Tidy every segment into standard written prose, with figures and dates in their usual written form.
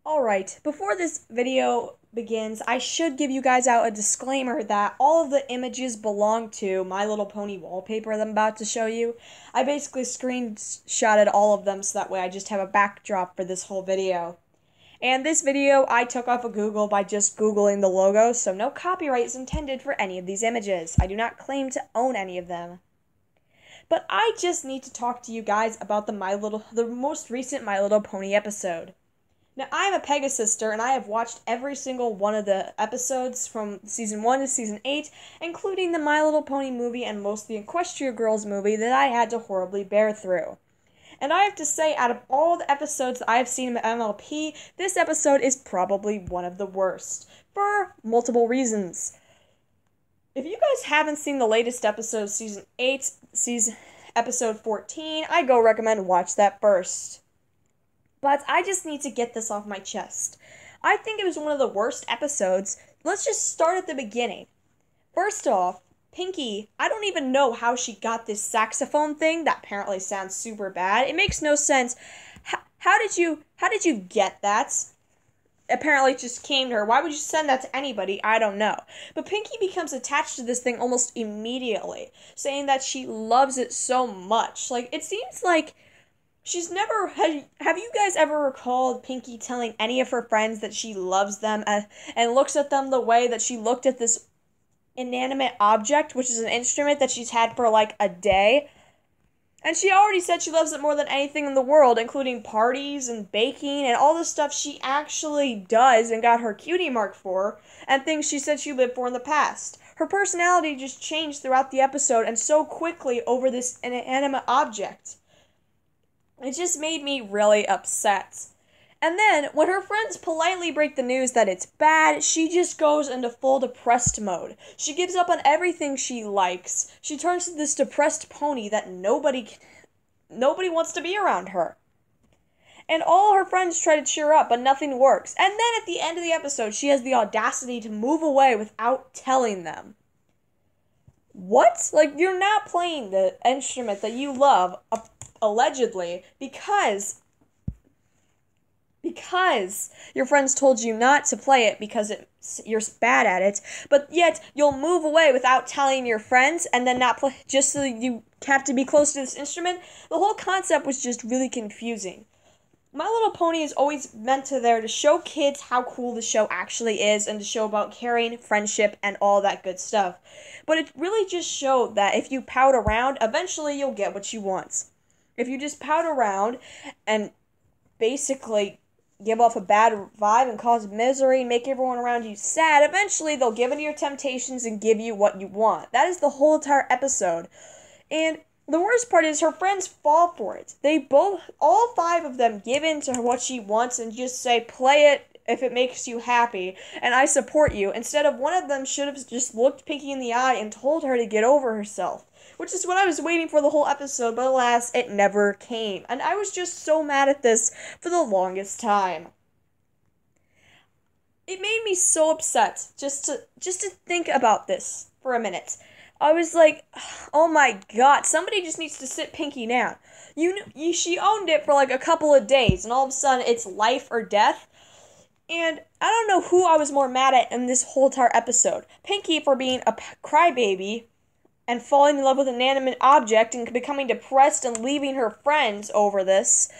Alright, before this video begins, I should give you guys out a disclaimer that all of the images belong to My Little Pony wallpaper that I'm about to show you. I basically screenshotted all of them so that way I just have a backdrop for this whole video. And this video I took off of Google by just Googling the logo, so no copyright is intended for any of these images. I do not claim to own any of them. But I just need to talk to you guys about the most recent My Little Pony episode. Now, I'm a Pegasister, and I have watched every single one of the episodes from Season 1 to Season 8, including the My Little Pony movie and most of the Equestria Girls movie that I had to horribly bear through. And I have to say, out of all the episodes that I have seen in MLP, this episode is probably one of the worst, for multiple reasons. If you guys haven't seen the latest episode of Season 8, Episode 14, I go recommend watch that first. But I just need to get this off my chest. I think it was one of the worst episodes. Let's just start at the beginning. First off, Pinky, I don't even know how she got this saxophone thing that apparently sounds super bad. It makes no sense. How did you get that? Apparently it just came to her. Why would you send that to anybody? I don't know. But Pinky becomes attached to this thing almost immediately, saying that she loves it so much. Like, it seems like she's never, have you guys ever recalled Pinky telling any of her friends that she loves them and looks at them the way that she looked at this inanimate object, which is an instrument that she's had for like a day? And she already said she loves it more than anything in the world, including parties and baking and all the stuff she actually does and got her cutie mark for, and things she said she lived for in the past. Her personality just changed throughout the episode and so quickly over this inanimate object. It just made me really upset. And then, when her friends politely break the news that it's bad, she just goes into full depressed mode. She gives up on everything she likes. She turns to this depressed pony that nobody wants to be around her. And all her friends try to cheer up, but nothing works. And then at the end of the episode, she has the audacity to move away without telling them. What? Like, you're not playing the instrument that you love, allegedly, because your friends told you not to play it because you're bad at it, but yet you'll move away without telling your friends and then not play just so you have to be close to this instrument. The whole concept was just really confusing. My Little Pony is always meant to show kids how cool the show actually is and to show about caring, friendship, and all that good stuff. But it really just showed that if you pout around, eventually you'll get what you want. If you just pout around and basically give off a bad vibe and cause misery and make everyone around you sad, eventually they'll give in to your temptations and give you what you want. That is the whole entire episode. And the worst part is her friends fall for it. All five of them give in to what she wants and just say, play it if it makes you happy, and I support you, instead of one of them should have just looked Pinky in the eye and told her to get over herself. Which is what I was waiting for the whole episode, but alas, it never came. And I was just so mad at this for the longest time. It made me so upset just to think about this for a minute. I was like, oh my god, somebody just needs to sit Pinky down. She owned it for like a couple of days, and all of a sudden it's life or death. And I don't know who I was more mad at in this whole entire episode. Pinky for being a crybaby and falling in love with an inanimate object and becoming depressed and leaving her friends over this.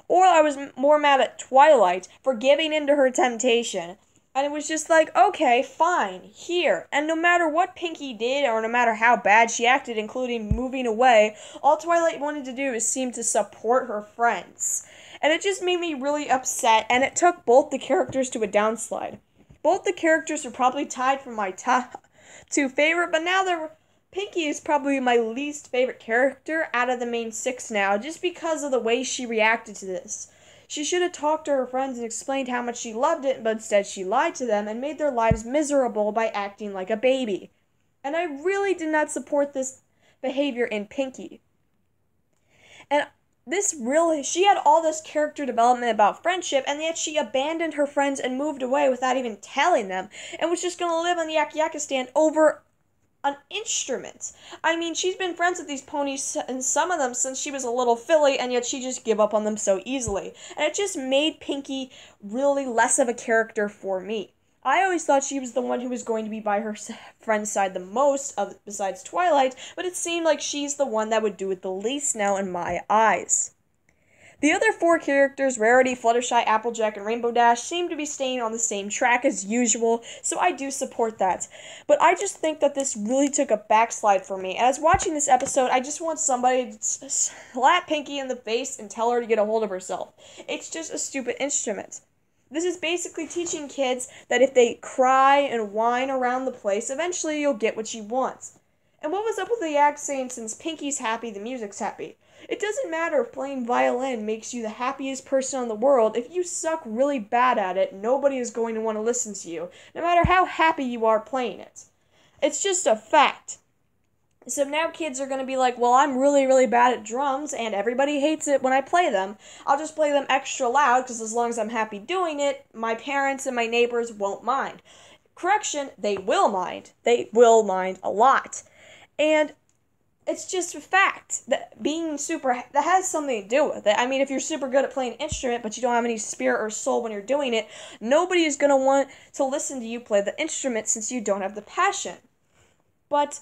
Or I was more mad at Twilight for giving in to her temptation. And it was just like, okay, fine, here. And no matter what Pinky did, or no matter how bad she acted, including moving away, all Twilight wanted to do is seem to support her friends. And it just made me really upset, and it took both the characters to a downslide. Both the characters are probably tied for my top two favorite, but now Pinky is probably my least favorite character out of the main six now, just because of the way she reacted to this. She should have talked to her friends and explained how much she loved it, but instead she lied to them and made their lives miserable by acting like a baby. And I really did not support this behavior in Pinky. And she had all this character development about friendship, and yet she abandoned her friends and moved away without even telling them, and was just going to live on the yakity stand over an instrument. I mean, she's been friends with these ponies and some of them since she was a little filly, and yet she just give up on them so easily. And it just made Pinkie really less of a character for me. I always thought she was the one who was going to be by her friend's side the most, besides Twilight, but it seemed like she's the one that would do it the least now in my eyes. The other 4 characters, Rarity, Fluttershy, Applejack, and Rainbow Dash, seem to be staying on the same track as usual, so I do support that. But I just think that this really took a backslide for me. As watching this episode, I just want somebody to slap Pinkie in the face and tell her to get a hold of herself. It's just a stupid instrument. This is basically teaching kids that if they cry and whine around the place, eventually you'll get what you want. And what was up with the act saying, since Pinkie's happy, the music's happy? It doesn't matter if playing violin makes you the happiest person in the world. If you suck really bad at it, nobody is going to want to listen to you, no matter how happy you are playing it. It's just a fact. So now kids are going to be like, well, I'm really, really bad at drums, and everybody hates it when I play them. I'll just play them extra loud, because as long as I'm happy doing it, my parents and my neighbors won't mind. Correction, they will mind. They will mind a lot. And it's just a fact that that has something to do with it. I mean, if you're super good at playing an instrument, but you don't have any spirit or soul when you're doing it, nobody is going to want to listen to you play the instrument since you don't have the passion. But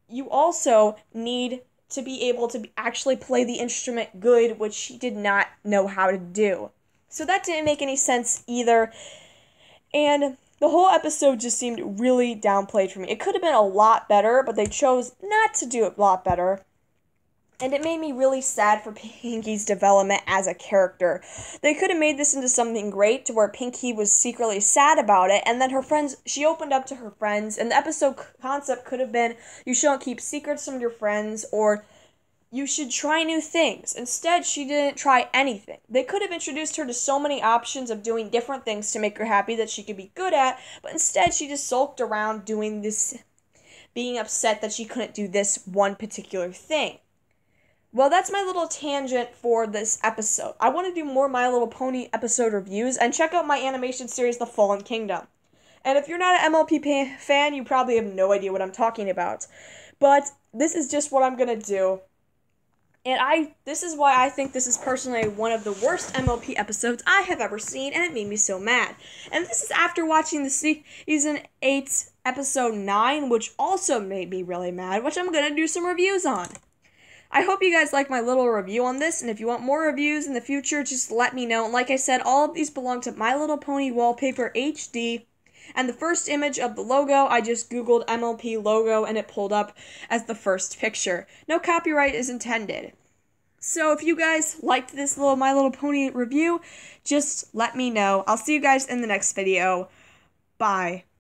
you also need to be able to actually play the instrument good, which she did not know how to do. So that didn't make any sense either. And the whole episode just seemed really downplayed for me. It could have been a lot better, but they chose not to do it a lot better. And it made me really sad for Pinkie's development as a character. They could have made this into something great to where Pinkie was secretly sad about it, and then she opened up to her friends, and the episode concept could have been, you shouldn't keep secrets from your friends, or you should try new things. Instead, she didn't try anything. They could have introduced her to so many options of doing different things to make her happy that she could be good at, but instead she just sulked around doing this, being upset that she couldn't do this one particular thing. Well, that's my little tangent for this episode. I want to do more My Little Pony episode reviews, and check out my animation series, The Fallen Kingdom. And if you're not an MLP fan, you probably have no idea what I'm talking about. But this is just what I'm going to do. And this is why I think this is personally one of the worst MLP episodes I have ever seen, and it made me so mad. And this is after watching the Season 8, Episode 9, which also made me really mad, which I'm going to do some reviews on. I hope you guys like my little review on this, and if you want more reviews in the future, just let me know. And like I said, all of these belong to My Little Pony Wallpaper HD, and the first image of the logo, I just Googled MLP logo, and it pulled up as the first picture. No copyright is intended. So if you guys liked this little My Little Pony review, just let me know. I'll see you guys in the next video. Bye.